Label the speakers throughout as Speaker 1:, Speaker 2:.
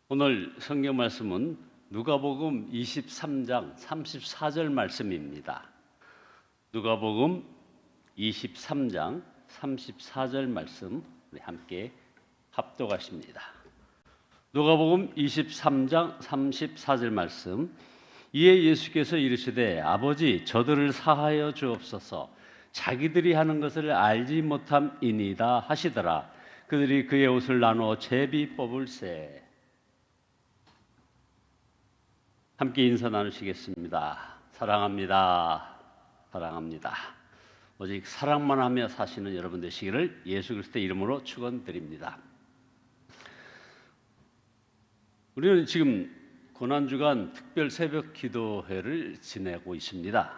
Speaker 1: 오늘 성경 말씀은 누가복음 23장 34절 말씀입니다. 누가복음 23장 34절 말씀 우리 함께 합독하십니다. 누가복음 23장 34절 말씀. 이에 예수께서 이르시되 아버지 저들을 사하여 주옵소서, 자기들이 하는 것을 알지 못함이니이다 하시더라. 그들이 그의 옷을 나누어 제비 뽑을세. 함께 인사 나누시겠습니다. 사랑합니다. 사랑합니다. 오직 사랑만 하며 사시는 여러분 되시기를 예수 그리스도의 이름으로 축원드립니다. 우리는 지금 고난주간 특별 새벽 기도회를 지내고 있습니다.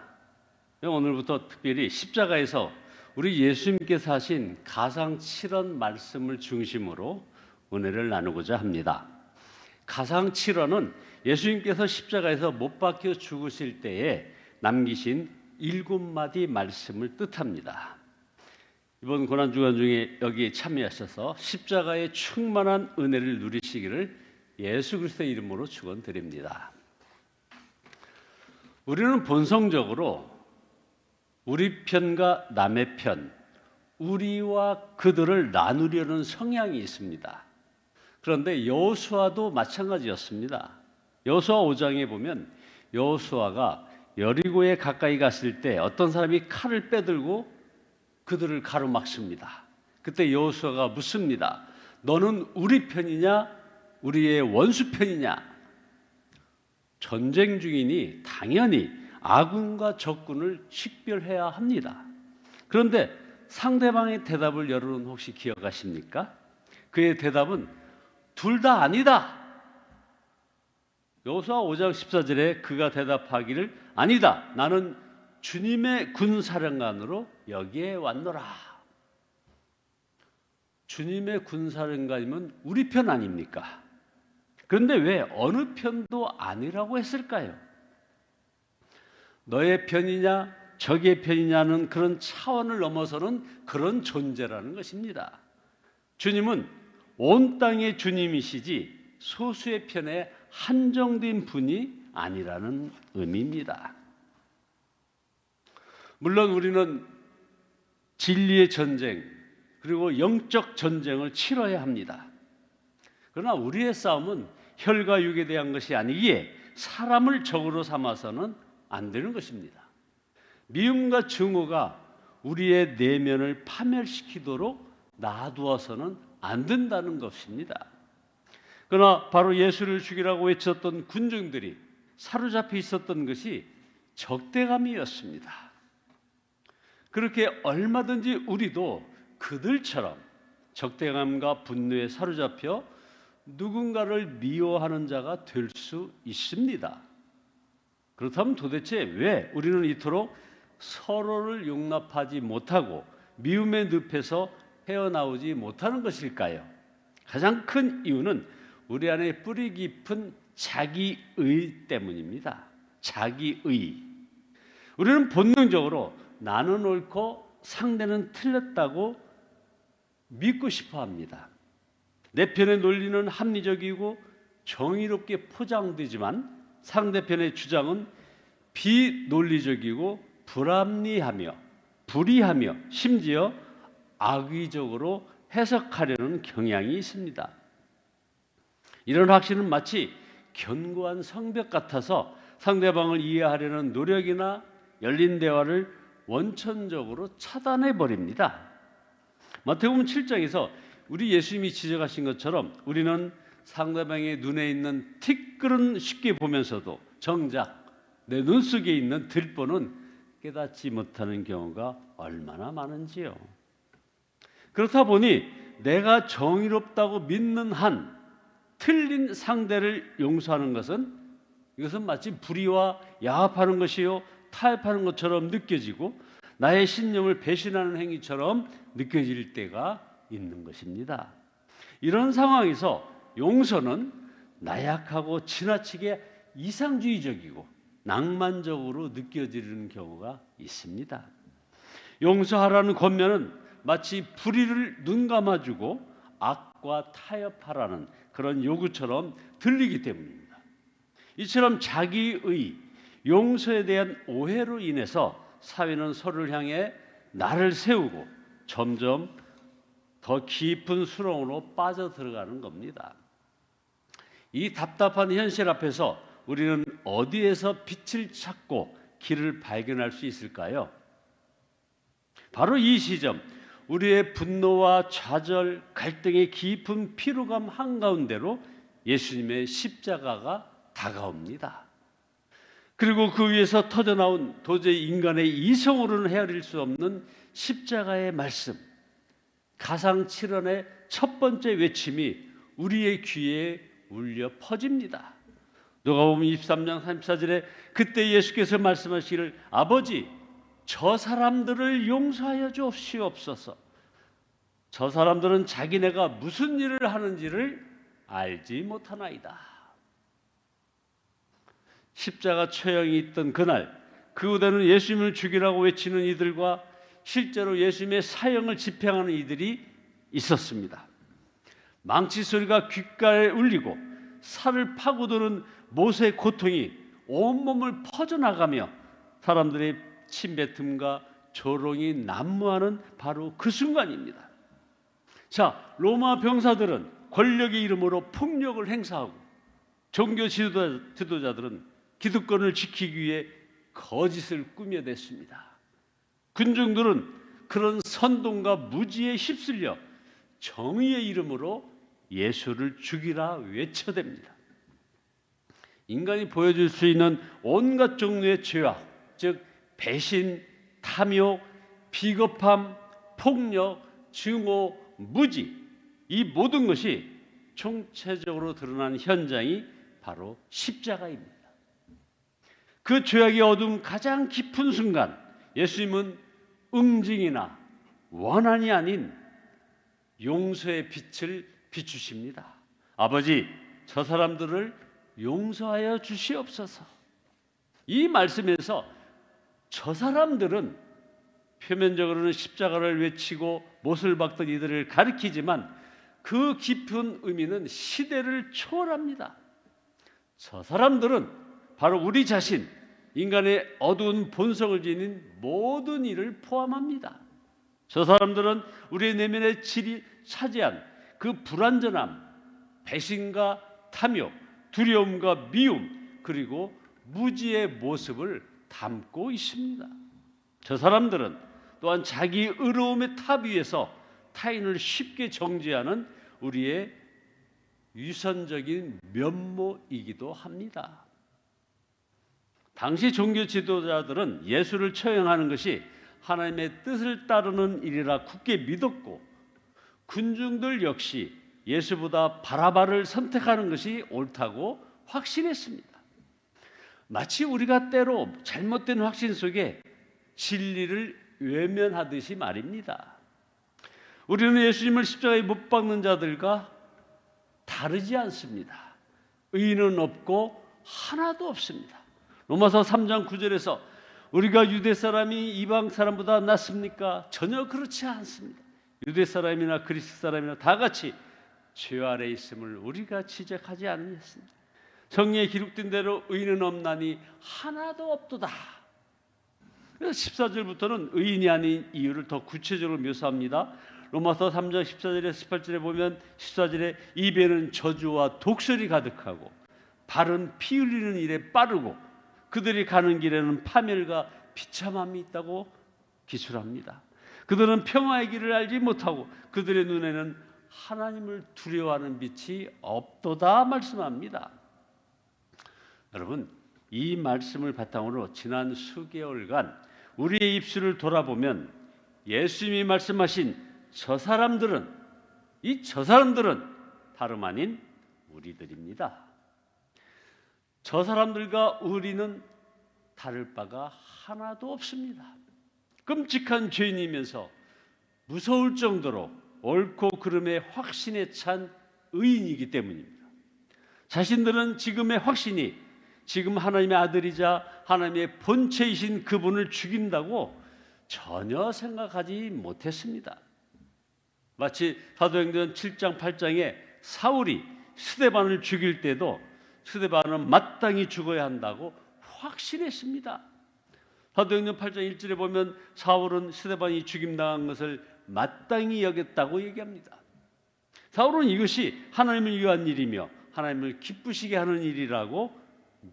Speaker 1: 오늘부터 특별히 십자가에서 우리 예수님께서 하신 가상 7원 말씀을 중심으로 은혜를 나누고자 합니다. 가상 7원은 예수님께서 십자가에서 못 박혀 죽으실 때에 남기신 7마디 말씀을 뜻합니다. 이번 고난주간 중에 여기에 참여하셔서 십자가의 충만한 은혜를 누리시기를 예수 그리스도의 이름으로 축원드립니다. 우리는 본성적으로 우리 편과 남의 편, 우리와 그들을 나누려는 성향이 있습니다. 그런데 여호수아도 마찬가지였습니다. 여호수아 5장에 보면 여호수아가 여리고에 가까이 갔을 때 어떤 사람이 칼을 빼들고 그들을 가로막습니다. 그때 여호수아가 묻습니다. 너는 우리 편이냐 우리의 원수 편이냐? 전쟁 중이니 당연히 아군과 적군을 식별해야 합니다. 그런데 상대방의 대답을 여러분 혹시 기억하십니까? 그의 대답은 둘 다 아니다. 여호수아 5장 14절에 그가 대답하기를 아니다. 나는 주님의 군사령관으로 여기에 왔노라. 주님의 군사령관이면 우리 편 아닙니까? 그런데 왜 어느 편도 아니라고 했을까요? 너의 편이냐 적의 편이냐는 그런 차원을 넘어서는 그런 존재라는 것입니다. 주님은 온 땅의 주님이시지 소수의 편에 한정된 분이 아니라는 의미입니다. 물론 우리는 진리의 전쟁 그리고 영적 전쟁을 치러야 합니다. 그러나 우리의 싸움은 혈과 육에 대한 것이 아니기에 사람을 적으로 삼아서는 안 되는 것입니다. 미움과 증오가 우리의 내면을 파멸시키도록 놔두어서는 안 된다는 것입니다. 그러나 바로 예수를 죽이라고 외쳤던 군중들이 사로잡혀 있었던 것이 적대감이었습니다. 그렇게 얼마든지 우리도 그들처럼 적대감과 분노에 사로잡혀 누군가를 미워하는 자가 될 수 있습니다. 그렇다면 도대체 왜 우리는 이토록 서로를 용납하지 못하고 미움의 늪에서 헤어나오지 못하는 것일까요? 가장 큰 이유는 우리 안에 뿌리 깊은 자기의 때문입니다. 자기의. 우리는 본능적으로 나는 옳고 상대는 틀렸다고 믿고 싶어 합니다. 내 편의 논리는 합리적이고 정의롭게 포장되지만 상대편의 주장은 비논리적이고 불합리하며 불의하며 심지어 악의적으로 해석하려는 경향이 있습니다. 이런 확신은 마치 견고한 성벽 같아서 상대방을 이해하려는 노력이나 열린 대화를 원천적으로 차단해 버립니다. 마태복음 7장에서 우리 예수님이 지적하신 것처럼 우리는 상대방의 눈에 있는 티끌은 쉽게 보면서도 정작 내 눈 속에 있는 들보는 깨닫지 못하는 경우가 얼마나 많은지요. 그렇다 보니 내가 정의롭다고 믿는 한 틀린 상대를 용서하는 것은 이것은 마치 불의와 야합하는 것이요 타협하는 것처럼 느껴지고 나의 신념을 배신하는 행위처럼 느껴질 때가 있는 것입니다. 이런 상황에서 용서는 나약하고 지나치게 이상주의적이고 낭만적으로 느껴지는 경우가 있습니다. 용서하라는 권면은 마치 불의를 눈감아주고 악과 타협하라는 그런 요구처럼 들리기 때문입니다. 이처럼 자기의 용서에 대한 오해로 인해서 사회는 서로를 향해 나를 세우고 점점 더 깊은 수렁으로 빠져들어가는 겁니다. 이 답답한 현실 앞에서 우리는 어디에서 빛을 찾고 길을 발견할 수 있을까요? 바로 이 시점, 우리의 분노와 좌절, 갈등의 깊은 피로감 한가운데로 예수님의 십자가가 다가옵니다. 그리고 그 위에서 터져나온 도저히 인간의 이성으로는 헤아릴 수 없는 십자가의 말씀, 가상칠언의 첫 번째 외침이 우리의 귀에 울려 퍼집니다. 누가복음 23장 34절에 그때 예수께서 말씀하시기를 아버지 저 사람들을 용서하여 주시옵소서. 저 사람들은 자기네가 무슨 일을 하는지를 알지 못하나이다. 십자가 처형이 있던 그날 그 후대는 예수님을 죽이라고 외치는 이들과 실제로 예수님의 사형을 집행하는 이들이 있었습니다. 망치 소리가 귓가에 울리고 살을 파고드는 못의 고통이 온몸을 퍼져나가며 사람들의 침뱉음과 조롱이 난무하는 바로 그 순간입니다. 자, 로마 병사들은 권력의 이름으로 폭력을 행사하고 종교 지도자들은 기득권을 지키기 위해 거짓을 꾸며댔습니다. 군중들은 그런 선동과 무지에 휩쓸려 정의의 이름으로 예수를 죽이라 외쳐댑니다. 인간이 보여줄 수 있는 온갖 종류의 죄악, 즉 배신, 탐욕, 비겁함, 폭력, 증오, 무지, 이 모든 것이 총체적으로 드러난 현장이 바로 십자가입니다. 그 죄악의 어둠 가장 깊은 순간 예수님은 응징이나 원한이 아닌 용서의 빛을 비추십니다. 아버지, 저 사람들을 용서하여 주시옵소서. 이 말씀에서 저 사람들은 표면적으로는 십자가를 외치고 못을 박던 이들을 가리키지만 그 깊은 의미는 시대를 초월합니다. 저 사람들은 바로 우리 자신, 인간의 어두운 본성을 지닌 모든 일을 포함합니다. 저 사람들은 우리의 내면에 차지한 그 불완전함, 배신과 탐욕, 두려움과 미움, 그리고 무지의 모습을 담고 있습니다. 저 사람들은 또한 자기 의로움의 탑 위에서 타인을 쉽게 정죄하는 우리의 유선적인 면모이기도 합니다. 당시 종교 지도자들은 예수를 처형하는 것이 하나님의 뜻을 따르는 일이라 굳게 믿었고 군중들 역시 예수보다 바라바를 선택하는 것이 옳다고 확신했습니다. 마치 우리가 때로 잘못된 확신 속에 진리를 외면하듯이 말입니다. 우리는 예수님을 십자가에 못 박는 자들과 다르지 않습니다. 의인은 없고 하나도 없습니다. 로마서 3장 9절에서 우리가 유대 사람이 이방 사람보다 낫습니까? 전혀 그렇지 않습니다. 유대 사람이나 그리스 사람이나 다 같이 죄 아래 있음을 우리가 지적하지 않겠습니다. 성경에 기록된 대로 의인은 없나니 하나도 없도다. 그래서 14절부터는 의인이 아닌 이유를 더 구체적으로 묘사합니다. 로마서 3장 14절에 18절에 보면 14절에 입에는 저주와 독설이 가득하고 발은 피 흘리는 일에 빠르고 그들이 가는 길에는 파멸과 비참함이 있다고 기술합니다. 그들은 평화의 길을 알지 못하고 그들의 눈에는 하나님을 두려워하는 빛이 없도다 말씀합니다. 여러분, 이 말씀을 바탕으로 지난 수개월간 우리의 입술을 돌아보면 예수님이 말씀하신 저 사람들은 다름 아닌 우리들입니다. 저 사람들과 우리는 다를 바가 하나도 없습니다. 끔찍한 죄인이면서 무서울 정도로 옳고 그름의 확신에 찬 의인이기 때문입니다. 자신들은 지금의 확신이 지금 하나님의 아들이자 하나님의 본체이신 그분을 죽인다고 전혀 생각하지 못했습니다. 마치 사도행전 7장 8장에 사울이 스데반을 죽일 때도 스데반은 마땅히 죽어야 한다고 확신했습니다. 사도행전 8장 1절에 보면 사울은 스데반이 죽임당한 것을 마땅히 여겼다고 얘기합니다. 사울은 이것이 하나님을 위한 일이며 하나님을 기쁘시게 하는 일이라고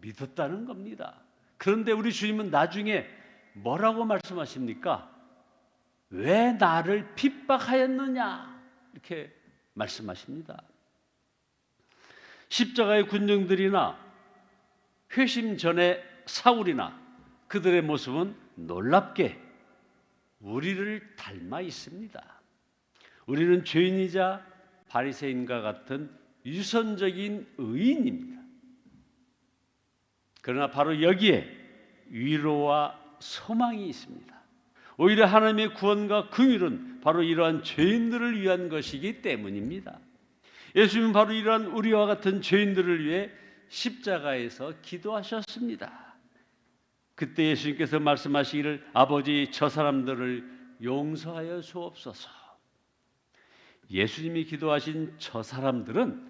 Speaker 1: 믿었다는 겁니다. 그런데 우리 주님은 나중에 뭐라고 말씀하십니까? 왜 나를 핍박하였느냐? 이렇게 말씀하십니다. 십자가의 군중들이나 회심 전의 사울이나 그들의 모습은 놀랍게 우리를 닮아 있습니다. 우리는 죄인이자 바리새인과 같은 유선적인 의인입니다. 그러나 바로 여기에 위로와 소망이 있습니다. 오히려 하나님의 구원과 긍휼은 바로 이러한 죄인들을 위한 것이기 때문입니다. 예수님은 바로 이러한 우리와 같은 죄인들을 위해 십자가에서 기도하셨습니다. 그때 예수님께서 말씀하시기를 아버지 저 사람들을 용서하여 주옵소서. 예수님이 기도하신 저 사람들은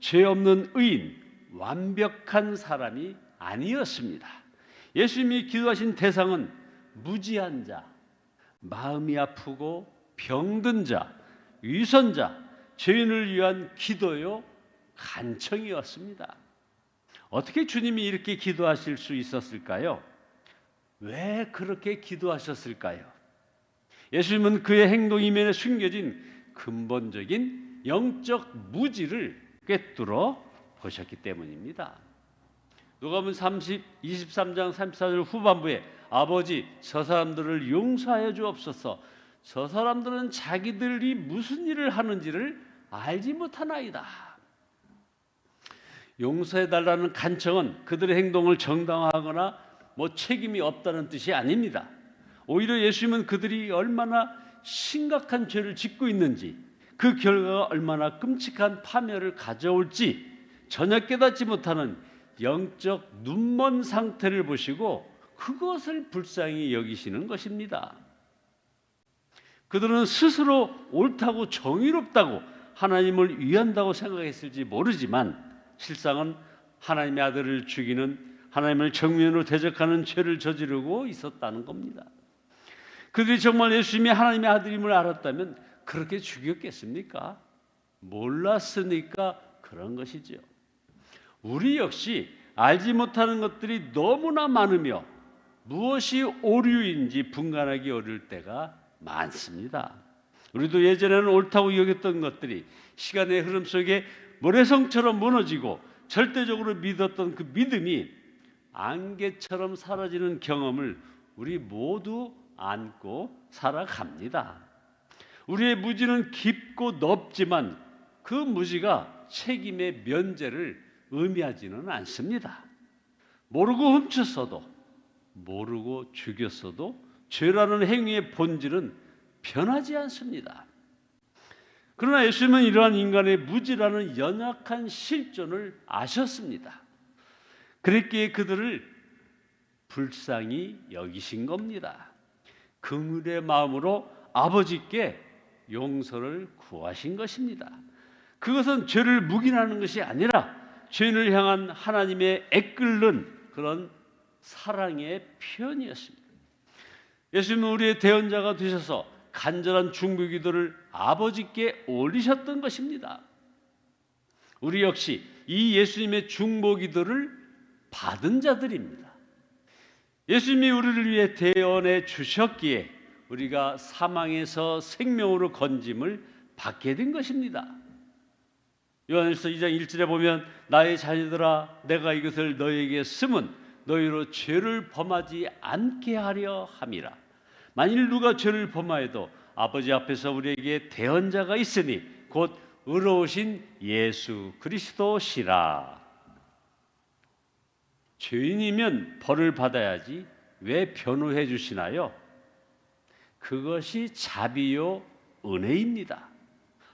Speaker 1: 죄 없는 의인, 완벽한 사람이 아니었습니다. 예수님이 기도하신 대상은 무지한 자, 마음이 아프고 병든 자, 위선자, 죄인을 위한 기도요 간청이었습니다. 어떻게 주님이 이렇게 기도하실 수 있었을까요? 왜 그렇게 기도하셨을까요? 예수님은 그의 행동 이면에 숨겨진 근본적인 영적 무지를 꿰뚫어 보셨기 때문입니다. 누가복음 23장 34절 후반부에 아버지 저 사람들을 용서하여 주옵소서. 저 사람들은 자기들이 무슨 일을 하는지를 알지 못하나이다. 용서해달라는 간청은 그들의 행동을 정당화하거나 책임이 없다는 뜻이 아닙니다. 오히려 예수님은 그들이 얼마나 심각한 죄를 짓고 있는지, 그 결과가 얼마나 끔찍한 파멸을 가져올지 전혀 깨닫지 못하는 영적 눈먼 상태를 보시고 그것을 불쌍히 여기시는 것입니다. 그들은 스스로 옳다고 정의롭다고 하나님을 위한다고 생각했을지 모르지만 실상은 하나님의 아들을 죽이는, 하나님을 정면으로 대적하는 죄를 저지르고 있었다는 겁니다. 그들이 정말 예수님이 하나님의 아들임을 알았다면 그렇게 죽였겠습니까? 몰랐으니까 그런 것이죠. 우리 역시 알지 못하는 것들이 너무나 많으며 무엇이 오류인지 분간하기 어려울 때가 많습니다. 우리도 예전에는 옳다고 여겼던 것들이 시간의 흐름 속에 모래성처럼 무너지고 절대적으로 믿었던 그 믿음이 안개처럼 사라지는 경험을 우리 모두 안고 살아갑니다. 우리의 무지는 깊고 넓지만 그 무지가 책임의 면제를 의미하지는 않습니다. 모르고 훔쳤어도 모르고 죽였어도 죄라는 행위의 본질은 변하지 않습니다. 그러나 예수님은 이러한 인간의 무지라는 연약한 실존을 아셨습니다. 그랬기에 그들을 불쌍히 여기신 겁니다. 긍휼의 마음으로 아버지께 용서를 구하신 것입니다. 그것은 죄를 묵인하는 것이 아니라 죄인을 향한 하나님의 애끓는 그런 사랑의 표현이었습니다. 예수님은 우리의 대언자가 되셔서 간절한 중보 기도를 아버지께 올리셨던 것입니다. 우리 역시 이 예수님의 중보 기도를 받은 자들입니다. 예수님이 우리를 위해 대언해 주셨기에 우리가 사망에서 생명으로 건짐을 받게 된 것입니다. 요한일서 2장 1절에 보면 나의 자녀들아 내가 이것을 너희에게 쓰면 너희로 죄를 범하지 않게 하려 함이라. 만일 누가 죄를 범하여도 아버지 앞에서 우리에게 대언자가 있으니 곧 의로우신 예수 그리스도시라. 죄인이면 벌을 받아야지 왜 변호해 주시나요? 그것이 자비요 은혜입니다.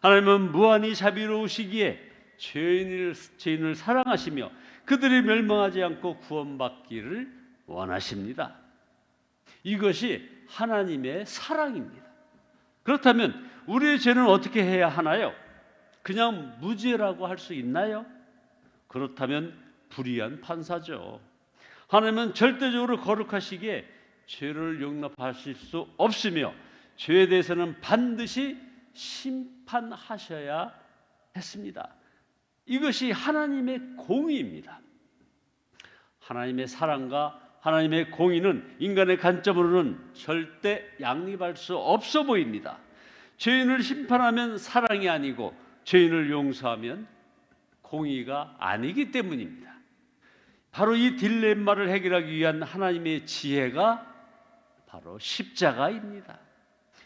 Speaker 1: 하나님은 무한히 자비로우시기에 죄인을 사랑하시며 그들이 멸망하지 않고 구원받기를 원하십니다. 이것이 하나님의 사랑입니다. 그렇다면 우리의 죄는 어떻게 해야 하나요? 그냥 무죄라고 할 수 있나요? 그렇다면 불의한 판사죠. 하나님은 절대적으로 거룩하시기에 죄를 용납하실 수 없으며 죄에 대해서는 반드시 심판하셔야 했습니다. 이것이 하나님의 공의입니다. 하나님의 사랑과 하나님의 공의는 인간의 관점으로는 절대 양립할 수 없어 보입니다. 죄인을 심판하면 사랑이 아니고 죄인을 용서하면 공의가 아니기 때문입니다. 바로 이 딜레마를 해결하기 위한 하나님의 지혜가 바로 십자가입니다.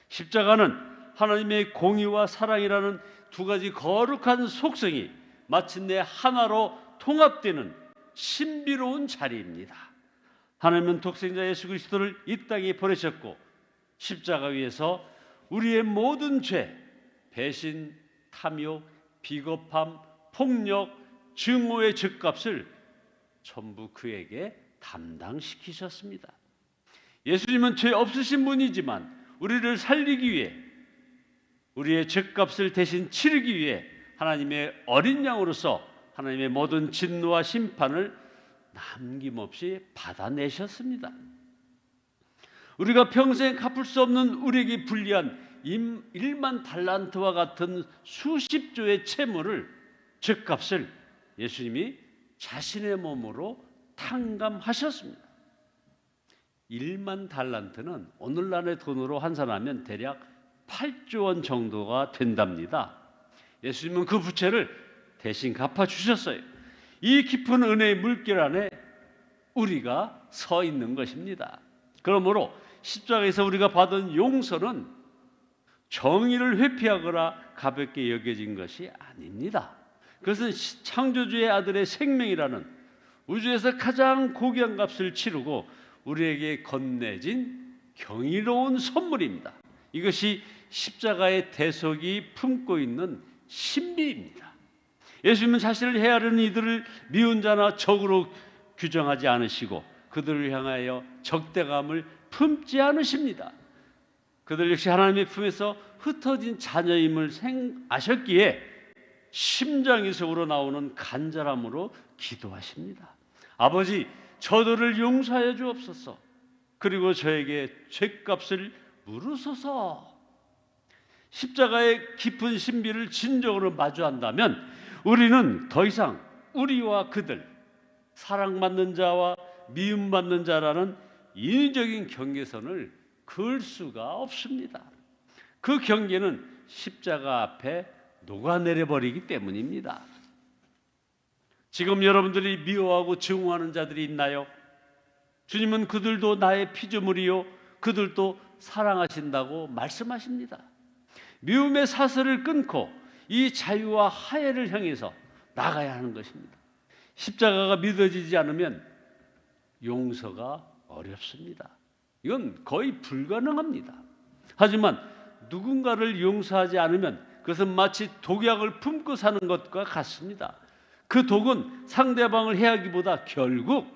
Speaker 1: 십자가는 하나님의 공의와 사랑이라는 두 가지 거룩한 속성이 마침내 하나로 통합되는 신비로운 자리입니다. 하나님은 독생자 예수 그리스도를 이 땅에 보내셨고 십자가 위에서 우리의 모든 죄, 배신, 탐욕, 비겁함, 폭력, 증오의 죗값을 전부 그에게 담당시키셨습니다. 예수님은 죄 없으신 분이지만 우리를 살리기 위해, 우리의 죗값을 대신 치르기 위해 하나님의 어린 양으로서 하나님의 모든 진노와 심판을 남김없이 받아내셨습니다. 우리가 평생 갚을 수 없는 우리에게 불리한 1만 달란트와 같은 수십조의 채무를, 죗값을 예수님이 자신의 몸으로 탕감하셨습니다. 1만 달란트는 오늘날의 돈으로 환산하면 대략 8조 원 정도가 된답니다. 예수님은 그 부채를 대신 갚아주셨어요. 이 깊은 은혜의 물결 안에 우리가 서 있는 것입니다. 그러므로 십자가에서 우리가 받은 용서는 정의를 회피하거나 가볍게 여겨진 것이 아닙니다. 그것은 창조주의 아들의 생명이라는 우주에서 가장 고귀한 값을 치르고 우리에게 건네진 경이로운 선물입니다. 이것이 십자가의 대속이 품고 있는 신비입니다. 예수님은 자신을 헤아리는 이들을 미운 자나 적으로 규정하지 않으시고 그들을 향하여 적대감을 품지 않으십니다. 그들 역시 하나님의 품에서 흩어진 자녀임을 아셨기에 심장이 속으로 나오는 간절함으로 기도하십니다. 아버지, 저들을 용서하여 주옵소서. 그리고 저에게 죗값을 물으소서. 십자가의 깊은 신비를 진정으로 마주한다면 우리는 더 이상 우리와 그들, 사랑받는 자와 미움받는 자라는 인위적인 경계선을 그을 수가 없습니다. 그 경계는 십자가 앞에 녹아내려 버리기 때문입니다. 지금 여러분들이 미워하고 증오하는 자들이 있나요? 주님은 그들도 나의 피조물이요 그들도 사랑하신다고 말씀하십니다. 미움의 사슬을 끊고 이 자유와 화해를 향해서 나가야 하는 것입니다. 십자가가 믿어지지 않으면 용서가 어렵습니다. 이건 거의 불가능합니다. 하지만 누군가를 용서하지 않으면 그것은 마치 독약을 품고 사는 것과 같습니다. 그 독은 상대방을 해하기보다 결국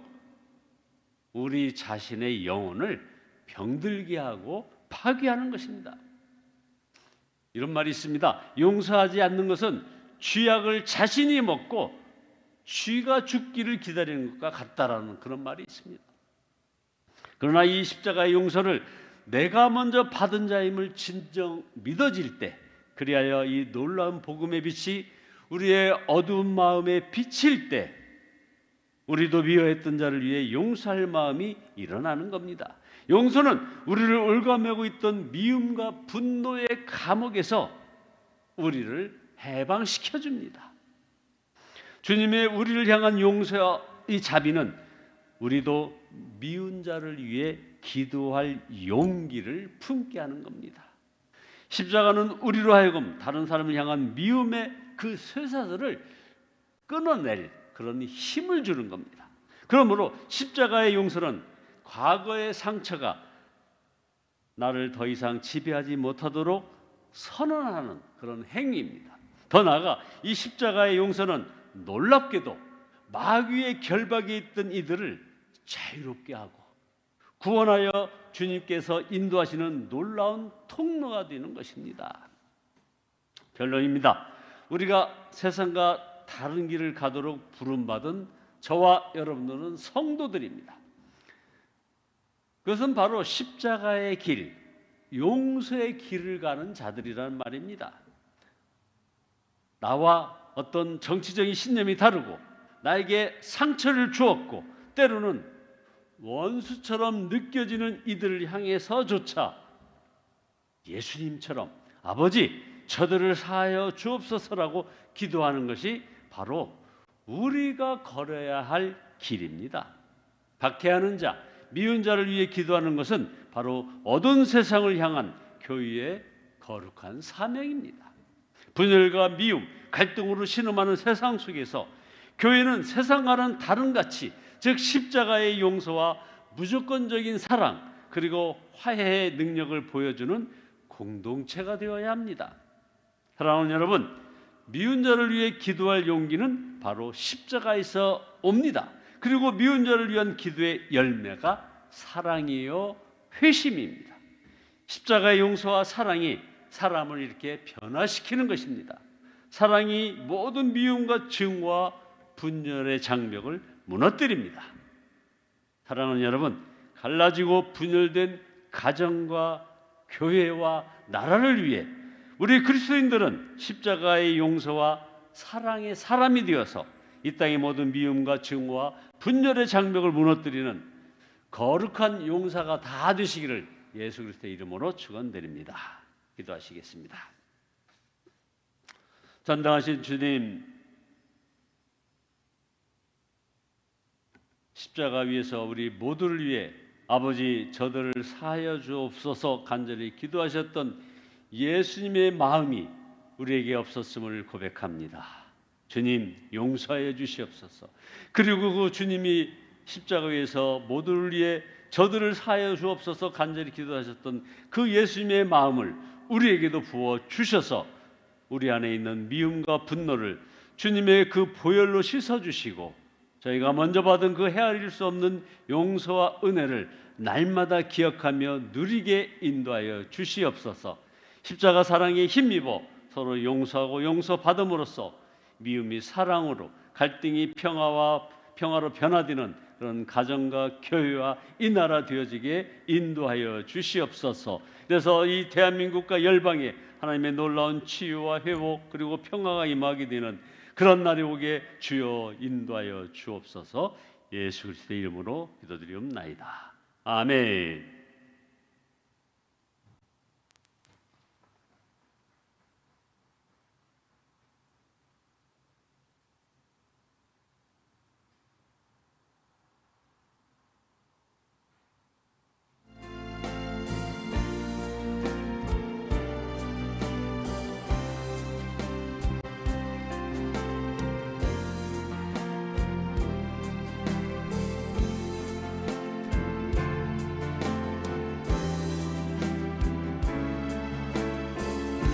Speaker 1: 우리 자신의 영혼을 병들게 하고 파괴하는 것입니다. 이런 말이 있습니다. 용서하지 않는 것은 쥐약을 자신이 먹고 쥐가 죽기를 기다리는 것과 같다라는 그런 말이 있습니다. 그러나 이 십자가의 용서를 내가 먼저 받은 자임을 진정 믿어질 때, 그리하여 이 놀라운 복음의 빛이 우리의 어두운 마음에 비칠 때 우리도 미워했던 자를 위해 용서할 마음이 일어나는 겁니다. 용서는 우리를 올가매고 있던 미움과 분노의 감옥에서 우리를 해방시켜 줍니다. 주님의 우리를 향한 용서의 자비는 우리도 미운 자를 위해 기도할 용기를 품게 하는 겁니다. 십자가는 우리로 하여금 다른 사람을 향한 미움의 그 쇠사슬을 끊어낼 그런 힘을 주는 겁니다. 그러므로 십자가의 용서는 과거의 상처가 나를 더 이상 지배하지 못하도록 선언하는 그런 행위입니다. 더 나아가 이 십자가의 용서는 놀랍게도 마귀의 결박에 있던 이들을 자유롭게 하고 구원하여 주님께서 인도하시는 놀라운 통로가 되는 것입니다. 결론입니다. 우리가 세상과 다른 길을 가도록 부름받은 저와 여러분들은 성도들입니다. 그것은 바로 십자가의 길, 용서의 길을 가는 자들이라는 말입니다. 나와 어떤 정치적인 신념이 다르고 나에게 상처를 주었고 때로는 원수처럼 느껴지는 이들을 향해서조차 예수님처럼 아버지 저들을 사하여 주옵소서라고 기도하는 것이 바로 우리가 걸어야 할 길입니다. 박해하는 자, 미운 자를 위해 기도하는 것은 바로 어두운 세상을 향한 교회의 거룩한 사명입니다. 분열과 미움, 갈등으로 신음하는 세상 속에서 교회는 세상과는 다른 가치, 즉 십자가의 용서와 무조건적인 사랑, 그리고 화해의 능력을 보여주는 공동체가 되어야 합니다. 사랑하는 여러분, 미운 자를 위해 기도할 용기는 바로 십자가에서 옵니다. 그리고 미운 자를 위한 기도의 열매가 사랑이요 회심입니다. 십자가의 용서와 사랑이 사람을 이렇게 변화시키는 것입니다. 사랑이 모든 미움과 증오와 분열의 장벽을 무너뜨립니다. 사랑하는 여러분, 갈라지고 분열된 가정과 교회와 나라를 위해 우리 그리스도인들은 십자가의 용서와 사랑의 사람이 되어서 이 땅의 모든 미움과 증오와 분열의 장벽을 무너뜨리는 거룩한 용사가 다 되시기를 예수 그리스도의 이름으로 축원드립니다. 기도하시겠습니다. 전당하신 주님, 십자가 위에서 우리 모두를 위해 아버지 저들을 사하여 주옵소서 간절히 기도하셨던 예수님의 마음이 우리에게 없었음을 고백합니다. 주님 용서하여 주시옵소서. 그리고 그 주님이 십자가 위에서 모두를 위해 저들을 사하여 주옵소서 간절히 기도하셨던 그 예수님의 마음을 우리에게도 부어 주셔서 우리 안에 있는 미움과 분노를 주님의 그 보혈로 씻어주시고 저희가 먼저 받은 그 헤아릴 수 없는 용서와 은혜를 날마다 기억하며 누리게 인도하여 주시옵소서. 십자가 사랑에 힘입어 서로 용서하고 용서받음으로써 미움이 사랑으로, 갈등이 평화로 변화되는 그런 가정과 교회와 이 나라 되어지게 인도하여 주시옵소서. 그래서 이 대한민국과 열방에 하나님의 놀라운 치유와 회복 그리고 평화가 임하게 되는 그런 날이 오게 주여 인도하여 주옵소서. 예수 그리스도의 이름으로 기도드리옵나이다. 아멘.